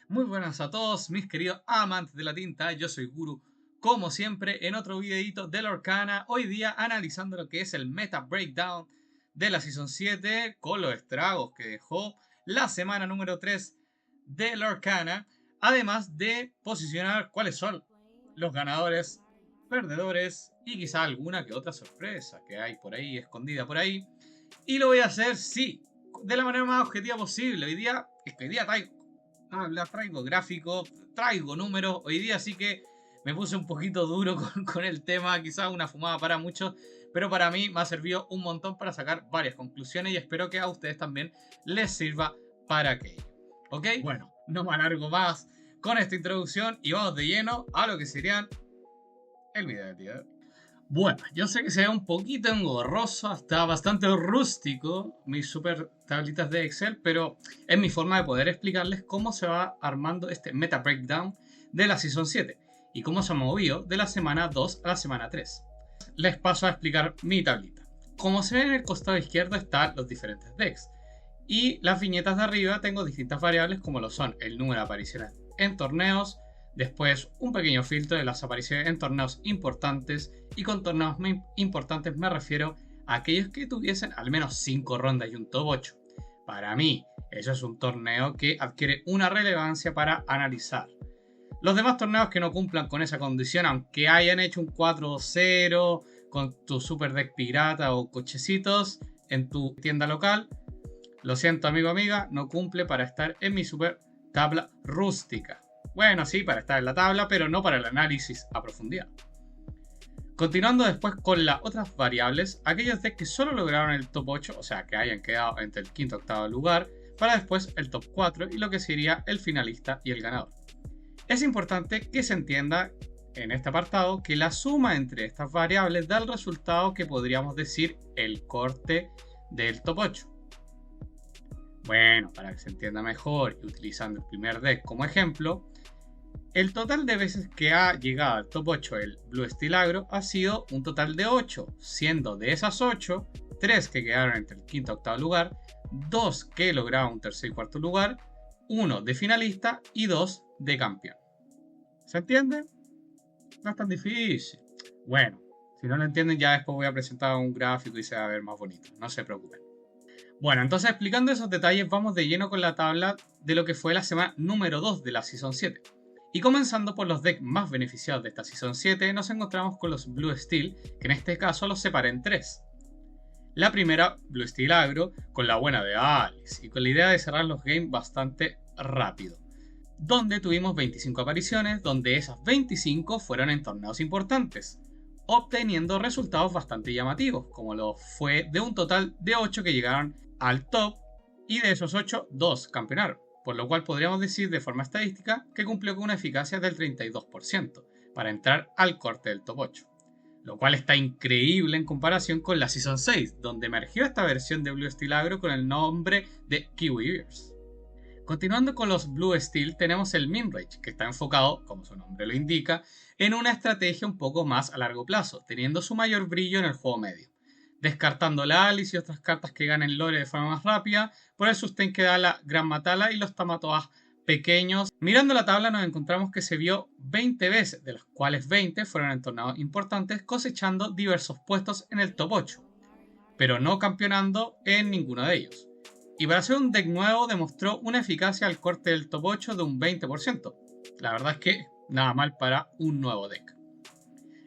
Muy buenas a todos mis queridos amantes de la tinta, yo soy Guru, como siempre en otro videito de Lorcana, hoy día analizando lo que es el Meta Breakdown de la Season 7 con los estragos que dejó la semana número 3 de Lorcana, además de posicionar cuáles son los ganadores, perdedores y quizá alguna que otra sorpresa que hay por ahí, escondida por ahí. Y lo voy a hacer, sí, de la manera más objetiva posible. Hoy día traigo gráficos, traigo números. Hoy día sí que me puse un poquito duro con el tema, quizás una fumada para muchos, pero para mí me ha servido un montón para sacar varias conclusiones y espero que a ustedes también les sirva para aquello. ¿Ok? Bueno, no me alargo más con esta introducción y vamos de lleno a lo que serían el video de día. Bueno, yo sé que se ve un poquito engorroso, hasta bastante rústico mis super tablitas de Excel, pero es mi forma de poder explicarles cómo se va armando este Meta Breakdown de la Season 7 y cómo se ha movido de la semana 2 a la semana 3. Les paso a explicar mi tablita. Como se ve en el costado izquierdo están los diferentes decks y las viñetas de arriba tengo distintas variables como lo son el número de apariciones en torneos, después un pequeño filtro de las apariciones en torneos importantes, y con torneos importantes me refiero a aquellos que tuviesen al menos 5 rondas y un top 8. Para mí, eso es un torneo que adquiere una relevancia para analizar. Los demás torneos que no cumplan con esa condición, aunque hayan hecho un 4-0 con tu super deck pirata o cochecitos en tu tienda local, lo siento amigo amiga, no cumple para estar en mi super tabla rústica. Bueno, sí, para estar en la tabla, pero no para el análisis a profundidad. Continuando después con las otras variables, aquellos decks que solo lograron el top 8, o sea, que hayan quedado entre el quinto y octavo lugar, para después el top 4 y lo que sería el finalista y el ganador. Es importante que se entienda en este apartado que la suma entre estas variables da el resultado que podríamos decir el corte del top 8. Bueno, para que se entienda mejor y utilizando el primer deck como ejemplo, el total de veces que ha llegado al top 8 el Blue Steel Agro ha sido un total de 8, siendo de esas 8, 3 que quedaron entre el quinto y octavo lugar, 2 que lograron un tercer y cuarto lugar, 1 de finalista y 2 de campeón. ¿Se entiende? No es tan difícil. Bueno, si no lo entienden ya después voy a presentar un gráfico y se va a ver más bonito, no se preocupen. Bueno, entonces explicando esos detalles vamos de lleno con la tabla de lo que fue la semana número 2 de la Season 7. Y comenzando por los decks más beneficiados de esta Season 7, nos encontramos con los Blue Steel, que en este caso los separé en 3. La primera, Blue Steel Agro, con la buena de Alice, y con la idea de cerrar los games bastante rápido. Donde tuvimos 25 apariciones, donde esas 25 fueron en torneos importantes, obteniendo resultados bastante llamativos, como lo fue de un total de 8 que llegaron al top, y de esos 8, 2 campeonaron. Por lo cual podríamos decir de forma estadística que cumplió con una eficacia del 32% para entrar al corte del top 8. Lo cual está increíble en comparación con la Season 6, donde emergió esta versión de Blue Steel Agro con el nombre de Kiwi Bears. Continuando con los Blue Steel tenemos el Min Rage, que está enfocado, como su nombre lo indica, en una estrategia un poco más a largo plazo, teniendo su mayor brillo en el juego medio. Descartando la Alice y otras cartas que ganen lore de forma más rápida, por el sustain que da la Gran Matala y los Tamatoas pequeños. Mirando la tabla nos encontramos que se vio 20 veces, de las cuales 20 fueron en torneos importantes, cosechando diversos puestos en el top 8, pero no campeonando en ninguno de ellos. Y para ser un deck nuevo demostró una eficacia al corte del top 8 de un 20%. La verdad es que nada mal para un nuevo deck.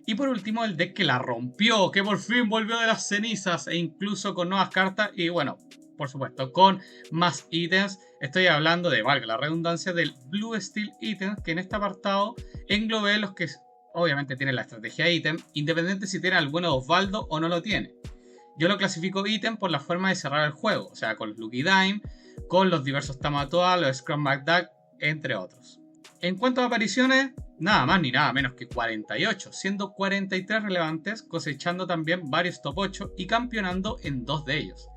Y por último el deck que la rompió, que por fin volvió de las cenizas e incluso con nuevas cartas y bueno, por supuesto con más ítems. Estoy hablando de, valga la redundancia, del Blue Steel Items, que en este apartado englobé los que obviamente tienen la estrategia ítem, independiente si tiene al bueno de Osvaldo o no lo tiene. Yo lo clasifico ítem por la forma de cerrar el juego, o sea, con los Lucky Dime, con los diversos Tamatoa, los Scrum McDuck, entre otros. En cuanto a apariciones, nada más ni nada menos que 48, siendo 43 relevantes, cosechando también varios top 8 y campeonando en 2 de ellos,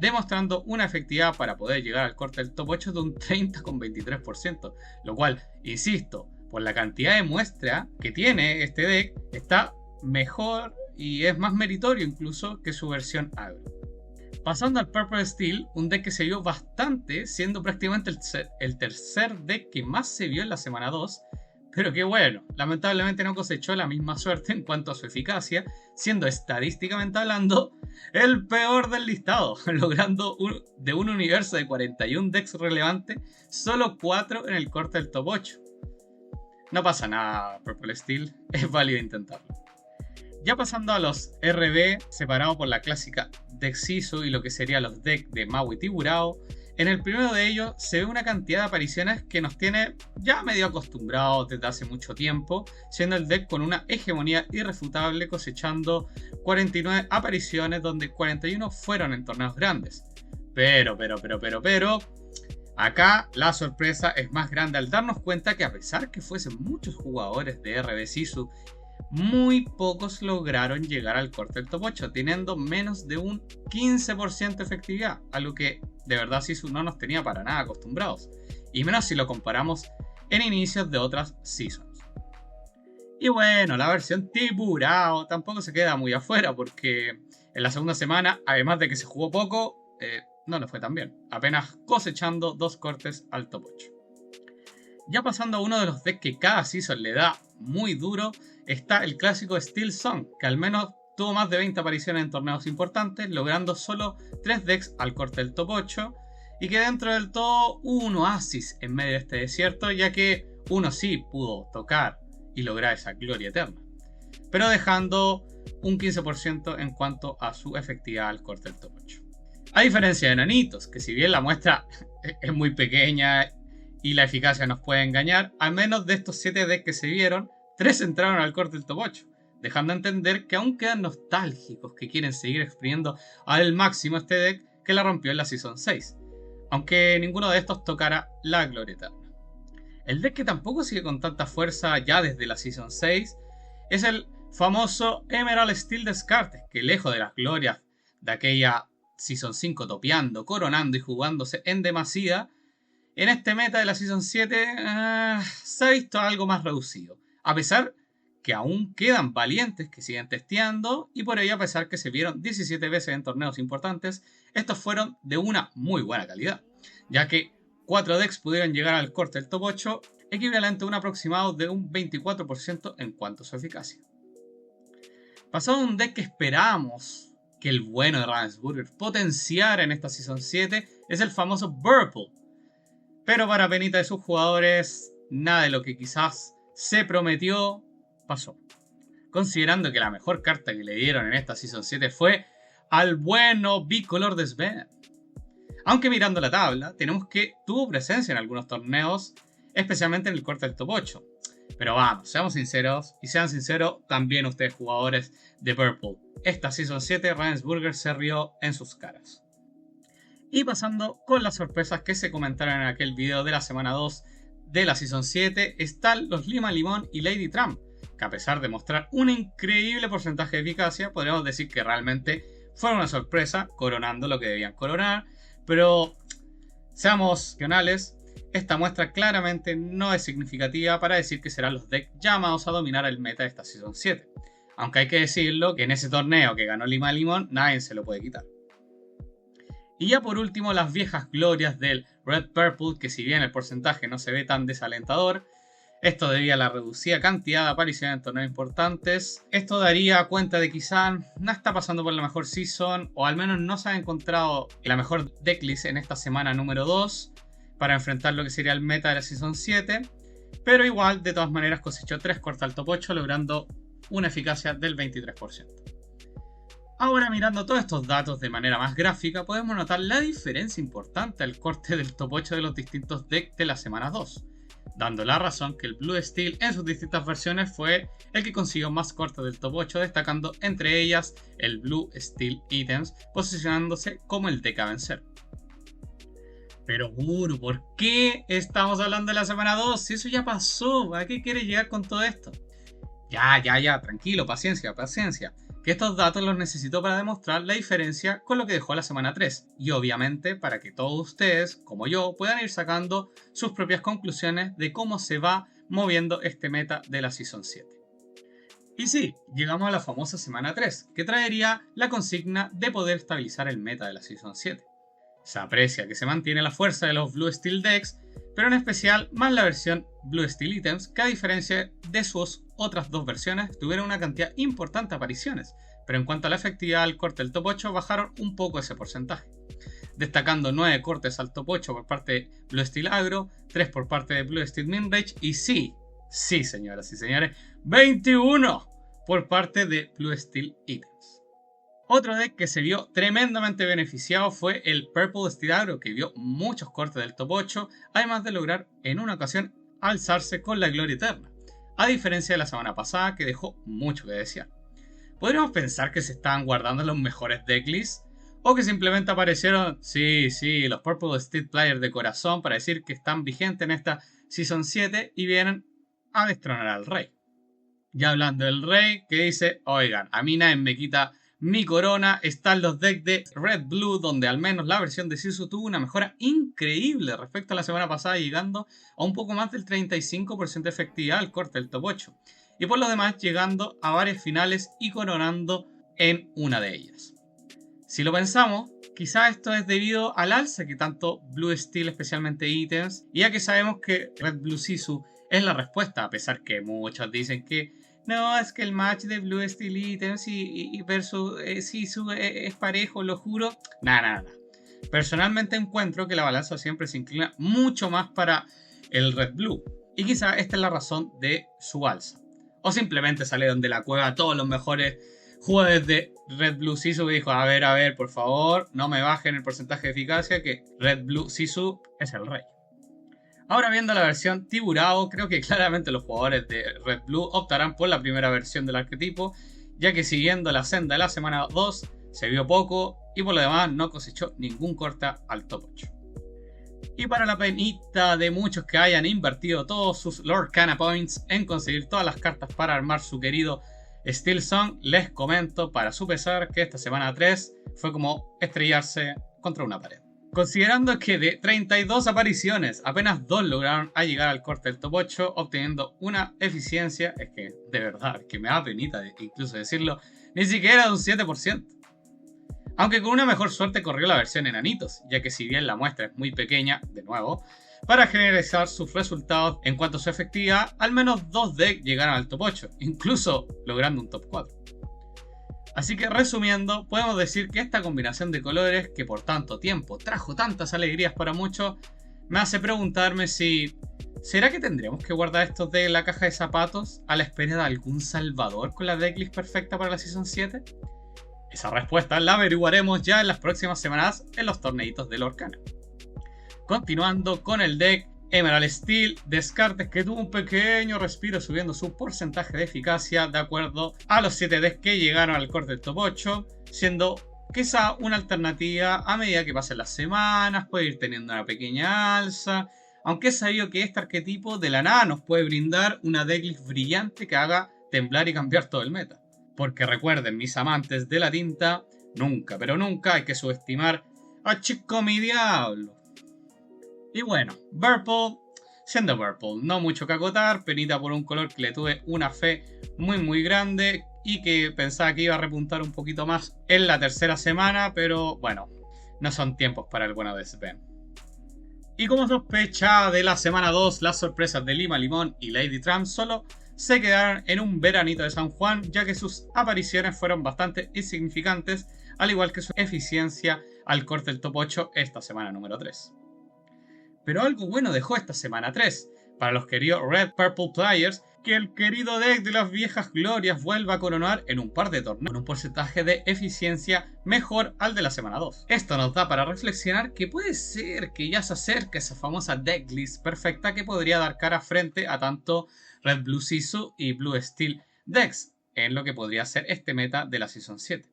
demostrando una efectividad para poder llegar al corte del top 8 de un 30,23%, lo cual, insisto, por la cantidad de muestra que tiene este deck, está mejor y es más meritorio incluso que su versión agro. Pasando al Purple Steel, un deck que se vio bastante, siendo prácticamente el tercer deck que más se vio en la semana 2, pero que bueno, lamentablemente no cosechó la misma suerte en cuanto a su eficacia, siendo estadísticamente hablando el peor del listado, logrando de un universo de 41 decks relevantes, solo 4 en el corte del top 8. No pasa nada, Purple Steel, es válido intentarlo. Ya pasando a los RB, separado por la clásica deck Sisu y lo que serían los decks de Maui Tiburao, en el primero de ellos se ve una cantidad de apariciones que nos tiene ya medio acostumbrados desde hace mucho tiempo, siendo el deck con una hegemonía irrefutable cosechando 49 apariciones donde 41 fueron en torneos grandes. Pero, acá la sorpresa es más grande al darnos cuenta que a pesar que fuesen muchos jugadores de RB Sisu, muy pocos lograron llegar al corte del top 8, teniendo menos de un 15% de efectividad, algo que de verdad Sisu no nos tenía para nada acostumbrados, y menos si lo comparamos en inicios de otras seasons. Y bueno, la versión Tiburao tampoco se queda muy afuera, porque en la segunda semana, además de que se jugó poco, no le fue tan bien, apenas cosechando 2 cortes al top 8. Ya pasando a uno de los decks que cada season le da muy duro, está el clásico Steel Song, que al menos tuvo más de 20 apariciones en torneos importantes, logrando solo 3 decks al corte del top 8, y que dentro del todo hubo un oasis en medio de este desierto, ya que uno sí pudo tocar y lograr esa gloria eterna, pero dejando un 15% en cuanto a su efectividad al corte del top 8. A diferencia de Nanitos, que si bien la muestra es muy pequeña y la eficacia nos puede engañar, al menos de estos 7 decks que se vieron, 3 entraron al corte del top 8, dejando a entender que aún quedan nostálgicos que quieren seguir exprimiendo al máximo este deck que la rompió en la Season 6, aunque ninguno de estos tocara la gloria eterna. El deck que tampoco sigue con tanta fuerza ya desde la Season 6 es el famoso Emerald Steel Descartes, que lejos de las glorias de aquella Season 5 topeando, coronando y jugándose en demasía, en este meta de la Season 7 se ha visto algo más reducido, a pesar que aún quedan valientes que siguen testeando, y por ello, a pesar que se vieron 17 veces en torneos importantes, estos fueron de una muy buena calidad, ya que 4 decks pudieron llegar al corte del top 8, equivalente a un aproximado de un 24% en cuanto a su eficacia. Pasado a un deck que esperamos que el bueno de Ravensburger potenciara en esta Season 7, es el famoso Purple. Pero para penita de sus jugadores, nada de lo que quizás se prometió pasó. Considerando que la mejor carta que le dieron en esta Season 7 fue al bueno Bicolor de Sven. Aunque mirando la tabla, tenemos que tuvo presencia en algunos torneos, especialmente en el corte del top 8. Pero vamos, seamos sinceros, y sean sinceros también ustedes jugadores de Purple. Esta Season 7 Ravensburger se rió en sus caras. Y pasando con las sorpresas que se comentaron en aquel video de la semana 2 de la Season 7, están los Lima Limón y Lady Trump, que a pesar de mostrar un increíble porcentaje de eficacia, podríamos decir que realmente fueron una sorpresa, coronando lo que debían coronar, pero seamos racionales, esta muestra claramente no es significativa para decir que serán los decks llamados a dominar el meta de esta Season 7. Aunque hay que decirlo que en ese torneo que ganó Lima Limón, nadie se lo puede quitar. Y ya por último, las viejas glorias del Red Purple, que si bien el porcentaje no se ve tan desalentador, esto debido a la reducida cantidad de apariciones en torneos importantes, esto daría cuenta de que quizá no está pasando por la mejor season, o al menos no se ha encontrado la mejor decklist en esta semana número 2 para enfrentar lo que sería el meta de la Season 7, pero igual de todas maneras cosechó 3 cortes al top 8, logrando una eficacia del 23%. Ahora, mirando todos estos datos de manera más gráfica, podemos notar la diferencia importante al corte del top 8 de los distintos decks de la semana 2, dando la razón que el Blue Steel en sus distintas versiones fue el que consiguió más cortes del top 8, destacando entre ellas el Blue Steel Items, posicionándose como el deck a vencer. Pero Guru, ¿por qué estamos hablando de la semana 2? Si eso ya pasó, ¿a qué quieres llegar con todo esto? Ya, tranquilo, paciencia. Que estos datos los necesito para demostrar la diferencia con lo que dejó la semana 3. Y obviamente para que todos ustedes, como yo, puedan ir sacando sus propias conclusiones de cómo se va moviendo este meta de la Season 7. Y sí, llegamos a la famosa semana 3, que traería la consigna de poder estabilizar el meta de la Season 7. Se aprecia que se mantiene la fuerza de los Blue Steel decks, pero en especial más la versión Blue Steel Items, que a diferencia de sus otras dos versiones, tuvieron una cantidad importante de apariciones, pero en cuanto a la efectividad al corte del top 8 bajaron un poco ese porcentaje, destacando 9 cortes al top 8 por parte de Blue Steel Agro, 3 por parte de Blue Steel Minrage y sí, señoras y señores, 21 por parte de Blue Steel Items. Otro deck que se vio tremendamente beneficiado fue el Purple Steel Agro, que vio muchos cortes del top 8, además de lograr en una ocasión alzarse con la gloria eterna, a diferencia de la semana pasada que dejó mucho que desear. Podríamos pensar que se estaban guardando los mejores decklists, o que simplemente aparecieron, los Purple Steel Players de corazón para decir que están vigentes en esta Season 7 y vienen a destronar al rey. Ya hablando del rey, que dice, oigan, a mí nadie me quita mi corona, están los decks de Red Blue, donde al menos la versión de Sisu tuvo una mejora increíble respecto a la semana pasada, llegando a un poco más del 35% de efectividad al corte del top 8. Y por lo demás, llegando a varias finales y coronando en una de ellas. Si lo pensamos, quizás esto es debido al alza que tanto Blue Steel, especialmente Items, y ya que sabemos que Red Blue Sisu es la respuesta, a pesar que muchos dicen que no, es que el match de Blue Steel Items y versus Sisu es parejo, lo juro. Nada. Personalmente encuentro que la balanza siempre se inclina mucho más para el Red Blue. Y quizá esta es la razón de su alza. O simplemente salieron de la cueva todos los mejores jugadores de Red Blue Sisu y dijo, a ver, por favor, no me bajen el porcentaje de eficacia, que Red Blue Sisu es el rey. Ahora viendo la versión Tiburao, creo que claramente los jugadores de Red Blue optarán por la primera versión del arquetipo, ya que siguiendo la senda de la semana 2 se vio poco y por lo demás no cosechó ningún corte al top 8. Y para la penita de muchos que hayan invertido todos sus Lorcana Points en conseguir todas las cartas para armar su querido Steel Song, les comento para su pesar que esta semana 3 fue como estrellarse contra una pared. Considerando que de 32 apariciones, apenas 2 lograron llegar al corte del top 8, obteniendo una eficiencia, es que de verdad, que me da penita incluso decirlo, ni siquiera de un 7%. Aunque con una mejor suerte corrió la versión enanitos, ya que si bien la muestra es muy pequeña, de nuevo, para generalizar sus resultados en cuanto a su efectividad, al menos 2 decks llegaron al top 8, incluso logrando un top 4. Así que resumiendo, podemos decir que esta combinación de colores, que por tanto tiempo trajo tantas alegrías para muchos, me hace preguntarme si ¿será que tendremos que guardar estos de la caja de zapatos a la espera de algún salvador con la decklist perfecta para la Season 7? Esa respuesta la averiguaremos ya en las próximas semanas en los torneitos de Lorcana. Continuando con el deck Emerald Steel, Descartes, que tuvo un pequeño respiro subiendo su porcentaje de eficacia de acuerdo a los 7 decks que llegaron al corte del top 8, siendo quizá una alternativa a medida que pasen las semanas, puede ir teniendo una pequeña alza, aunque es sabido que este arquetipo de la nada nos puede brindar una decklist brillante que haga temblar y cambiar todo el meta. Porque recuerden, mis amantes de la tinta, nunca, pero nunca hay que subestimar a Chico mi Diablo. Y bueno, Purple, siendo Purple, no mucho que acotar, penita por un color que le tuve una fe muy grande y que pensaba que iba a repuntar un poquito más en la tercera semana, pero bueno, no son tiempos para el bueno de Sven. Y como sospechaba de la semana 2, las sorpresas de Lima Limón y Lady Trump solo se quedaron en un veranito de San Juan, ya que sus apariciones fueron bastante insignificantes, al igual que su eficiencia al corte del top 8 esta semana número 3. Pero algo bueno dejó esta semana 3, para los queridos Red Purple Players, que el querido deck de las viejas glorias vuelva a coronar en un par de torneos, con un porcentaje de eficiencia mejor al de la semana 2. Esto nos da para reflexionar que puede ser que ya se acerque esa famosa decklist perfecta que podría dar cara frente a tanto Red Blue Sisu y Blue Steel decks, en lo que podría ser este meta de la Season 7.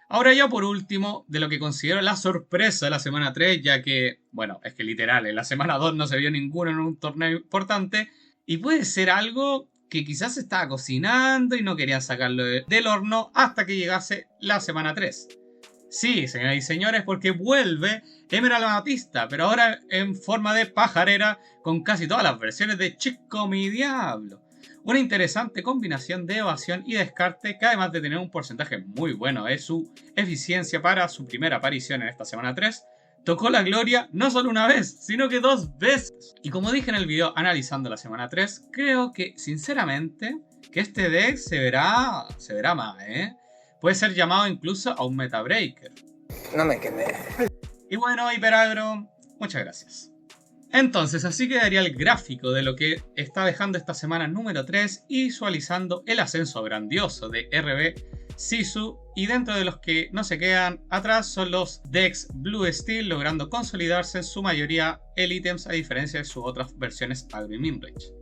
Ahora ya por último, de lo que considero la sorpresa de la semana 3, ya que, bueno, es que literal, en la semana 2 no se vio ninguno en un torneo importante, y puede ser algo que quizás se estaba cocinando y no querían sacarlo del horno hasta que llegase la semana 3. Sí, señoras y señores, porque vuelve Emerald Amatista, pero ahora en forma de pajarera con casi todas las versiones de Chico mi Diablo. Una interesante combinación de evasión y descarte que, además de tener un porcentaje muy bueno de su eficiencia para su primera aparición en esta semana 3, tocó la gloria no solo una vez, sino que 2 veces. Y como dije en el video analizando la semana 3, creo que sinceramente que este deck se verá más, Puede ser llamado incluso a un meta breaker. No me quemé. Y bueno, Hiperagro, muchas gracias. Entonces, así quedaría el gráfico de lo que está dejando esta semana número 3 y visualizando el ascenso grandioso de RB Sisu, y dentro de los que no se quedan atrás son los decks Blue Steel, logrando consolidarse en su mayoría el ítems a diferencia de sus otras versiones Agro y Minrage.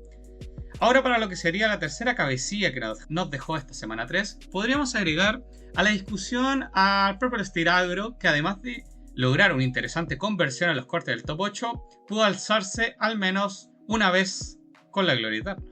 Ahora, para lo que sería la tercera cabecilla que nos dejó esta semana 3, podríamos agregar a la discusión al Purple Steel Agro, que además de lograr una interesante conversión a los cortes del top 8, pudo alzarse al menos una vez con la gloria eterna.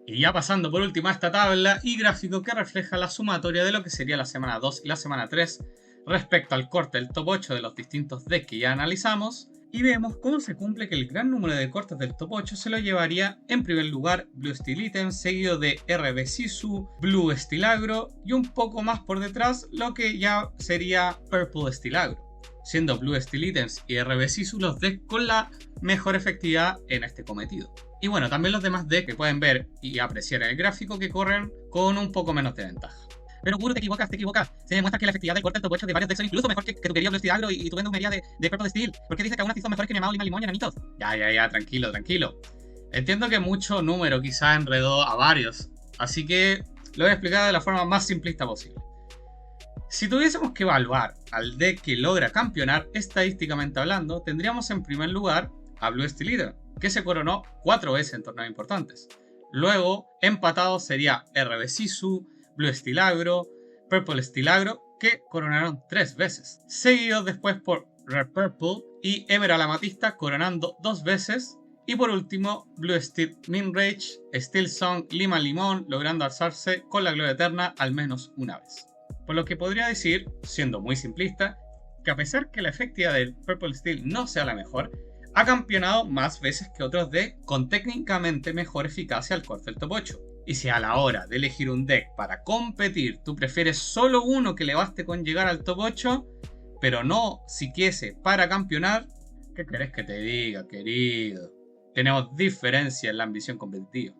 Y ya pasando por último a esta tabla y gráfico que refleja la sumatoria de lo que sería la semana 2 y la semana 3 respecto al corte del top 8 de los distintos decks que ya analizamos, y vemos cómo se cumple que el gran número de cortes del top 8 se lo llevaría en primer lugar Blue Steel Item, seguido de RB Sisu, Blue Steel Agro y un poco más por detrás lo que ya sería Purple Steel Agro, siendo Blue Steel Items y RB Sisu los decks con la mejor efectividad en este cometido. Y bueno, también los demás decks que pueden ver y apreciar en el gráfico que corren con un poco menos de ventaja. Pero Guru, te equivocas. Se demuestra que la efectividad del corte del top 8 de varios decks son incluso mejor que tu querida Blue Steel Agro y tu vendo media de Purple Steel. ¿Por qué dices que aún así son mejores que Nemao, Lima, Limón y Enanitos? Ya, tranquilo. Entiendo que mucho número quizá enredó a varios, así que lo voy a explicar de la forma más simplista posible. Si tuviésemos que evaluar al deck que logra campeonar estadísticamente hablando, tendríamos en primer lugar a Blue Steel Leader, que se coronó 4 veces en torneos importantes. Luego, empatado sería RB Sisu, Blue Steel Agro, Purple Steel Agro, que coronaron 3 veces. Seguidos después por Red Purple y Emerald Amatista, coronando 2 veces. Y por último, Blue Steel Minrage, Steel Song, Lima Limón, logrando alzarse con la gloria eterna al menos una vez. Por lo que podría decir, siendo muy simplista, que a pesar que la efectividad del Purple Steel no sea la mejor, ha campeonado más veces que otros decks con técnicamente mejor eficacia al corte del top 8. Y si a la hora de elegir un deck para competir tú prefieres solo uno que le baste con llegar al top 8, pero no siquiese para campeonar, ¿qué querés que te diga, querido? Tenemos diferencia en la ambición competitiva.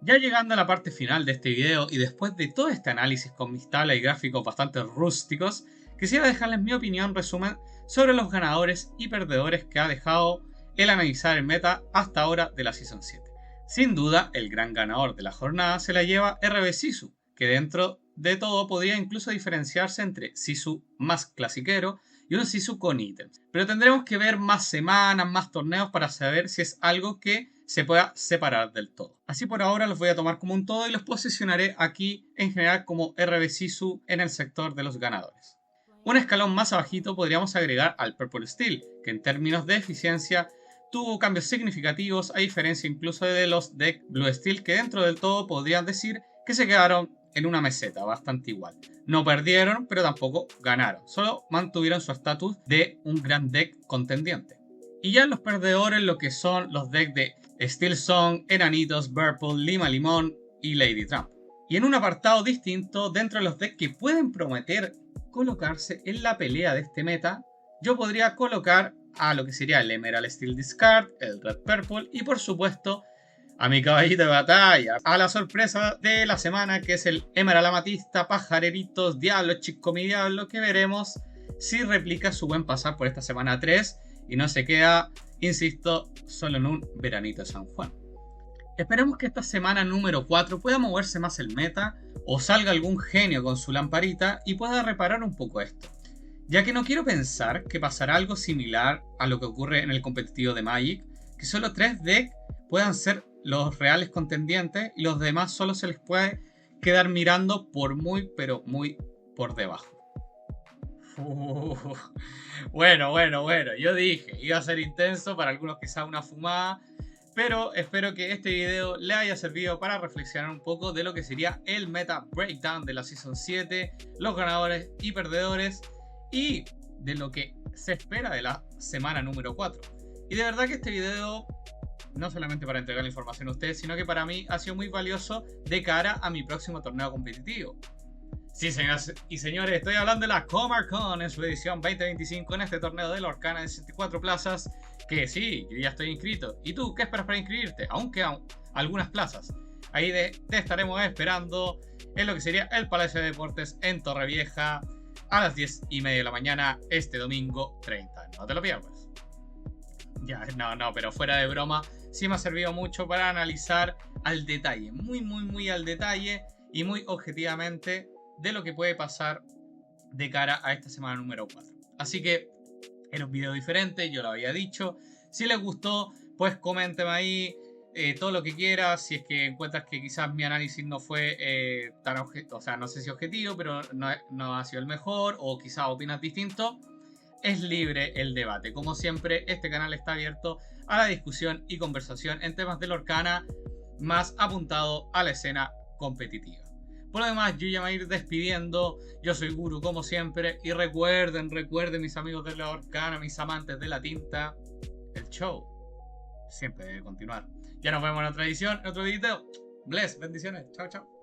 Ya llegando a la parte final de este video y después de todo este análisis con mis tablas y gráficos bastante rústicos, quisiera dejarles mi opinión resumen sobre los ganadores y perdedores que ha dejado el analizar el meta hasta ahora de la Season 7. Sin duda, el gran ganador de la jornada se la lleva RB Sisu, que dentro de todo podría incluso diferenciarse entre Sisu más clasiquero y un Sisu con ítems. Pero tendremos que ver más semanas, más torneos para saber si es algo que se pueda separar del todo. Así por ahora los voy a tomar como un todo y los posicionaré aquí en general como RB Sisu en el sector de los ganadores. Un escalón más abajito podríamos agregar al Purple Steel, que en términos de eficiencia tuvo cambios significativos a diferencia incluso de los decks Blue Steel, que dentro del todo podrían decir que se quedaron en una meseta bastante igual. No perdieron, pero tampoco ganaron, solo mantuvieron su estatus de un gran deck contendiente. Y ya los perdedores, lo que son los decks de Steel Song, Enanitos, Purple, Lima Limón y Lady Trump. Y en un apartado distinto, dentro de los decks que pueden prometer colocarse en la pelea de este meta, yo podría colocar a lo que sería el Emerald Steel Discard, el Red Purple y por supuesto a mi caballito de batalla, a la sorpresa de la semana, que es el Emerald Amatista, Pajareritos, Diablo, Chico mi Diablo, que veremos si replica su buen pasar por esta semana 3 y no se queda, insisto, solo en un veranito de San Juan. Esperemos que esta semana número 4 pueda moverse más el meta o salga algún genio con su lamparita y pueda reparar un poco esto, ya que no quiero pensar que pasará algo similar a lo que ocurre en el competitivo de Magic, que solo 3 decks puedan ser los reales contendientes y los demás solo se les puede quedar mirando por muy pero muy por debajo. Bueno, yo dije, iba a ser intenso, para algunos quizá una fumada, pero espero que este video le haya servido para reflexionar un poco de lo que sería el meta breakdown de la Season 7, los ganadores y perdedores y de lo que se espera de la semana número 4. Y de verdad que este video no solamente para entregar la información a ustedes, sino que para mí ha sido muy valioso de cara a mi próximo torneo competitivo. Sí, señoras y señores, estoy hablando de la Comarcon en su edición 2025 en este torneo de Lorcana de 64 plazas. Que sí, yo ya estoy inscrito. ¿Y tú qué esperas para inscribirte? Aún quedan algunas plazas. Ahí te estaremos esperando en lo que sería el Palacio de Deportes en Torrevieja a las 10:30 de la mañana este domingo 30. No te lo pierdas. Ya, no, pero fuera de broma, sí me ha servido mucho para analizar al detalle, muy al detalle y muy objetivamente de lo que puede pasar de cara a esta semana número 4. Así que era un video diferente, yo lo había dicho. Si les gustó, pues coménteme ahí todo lo que quieras. Si es que encuentras que quizás mi análisis no fue tan objetivo, o sea, no sé si objetivo, pero no ha sido el mejor, o quizás opinas distinto. Es libre el debate. Como siempre, este canal está abierto a la discusión y conversación en temas de Lorcana, más apuntado a la escena competitiva. Por lo demás, yo ya me voy a ir despidiendo. Yo soy Guru, como siempre. Y recuerden, mis amigos de la Lorcana, mis amantes de la tinta, el show siempre debe continuar. Ya nos vemos en otra edición, en otro video. Bless, bendiciones. Chao, chao.